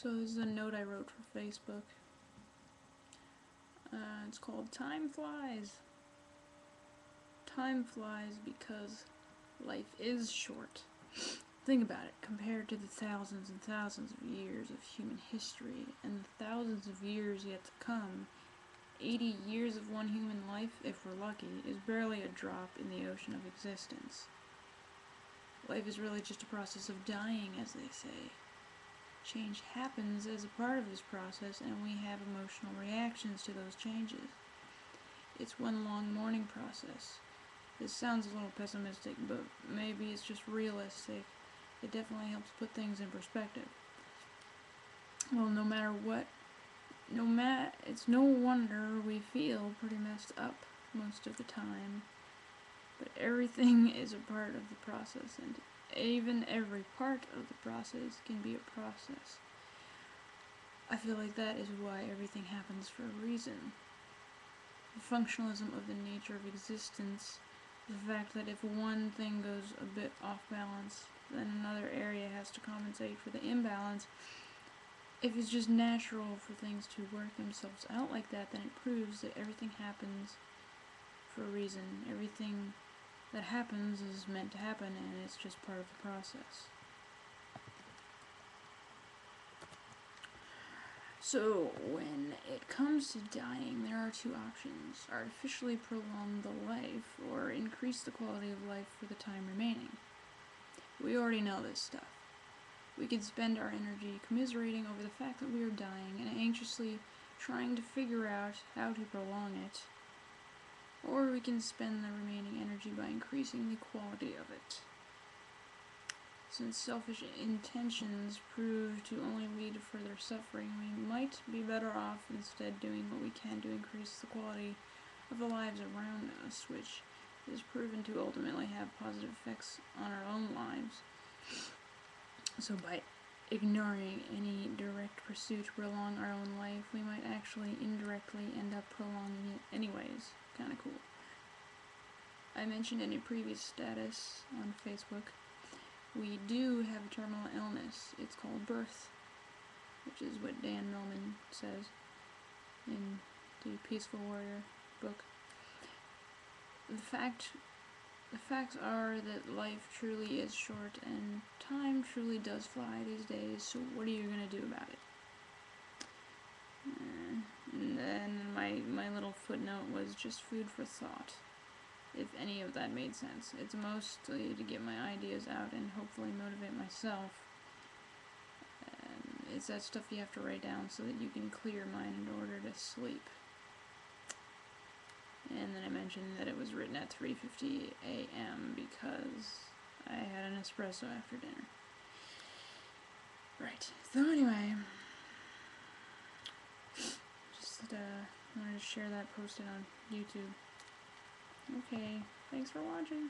So this is a note I wrote for Facebook. It's called Time Flies. Time flies because life is short. Think about it, compared to the thousands and thousands of years of human history and the thousands of years yet to come. 80 years of one human life, if we're lucky, is barely a drop in the ocean of existence. Life is really just a process of dying, as they say. Change happens as a part of this process, and we have emotional reactions to those changes. It's one long mourning process. This sounds a little pessimistic, but maybe it's just realistic. It definitely helps put things in perspective. Well, no matter what, it's no wonder we feel pretty messed up most of the time. But everything is a part of the process, and even every part of the process can be a process. I feel like that is why everything happens for a reason. The functionalism of the nature of existence, the fact that if one thing goes a bit off balance, then another area has to compensate for the imbalance. If it's just natural for things to work themselves out like that, then it proves that everything happens for a reason. Everything that happens is meant to happen, and it's just part of the process. So, when it comes to dying, there are two options: artificially prolong the life, or increase the quality of life for the time remaining. We already know this stuff. We could spend our energy commiserating over the fact that we are dying and anxiously trying to figure out how to prolong it, or we can spend the remaining energy by increasing the quality of it. Since selfish intentions prove to only lead to further suffering, we might be better off instead doing what we can to increase the quality of the lives around us, which is proven to ultimately have positive effects on our own lives. So by ignoring any direct pursuit to prolong our own life, we might actually indirectly end up prolonging it anyways. Kinda cool. I mentioned in a previous status on Facebook, we do have a terminal illness. It's called birth, which is what Dan Millman says in the Peaceful Warrior book. The facts are that life truly is short and time truly does fly these days, so what are you going to do about it? And then my little footnote was just food for thought, if any of that made sense. It's mostly to get my ideas out and hopefully motivate myself. It's that stuff you have to write down so that you can clear your mind in order to sleep. And then I mentioned that it was written at 3:50 a.m. because I had an espresso after dinner. Right. So anyway, just wanted to share that, post it on YouTube. Okay, thanks for watching.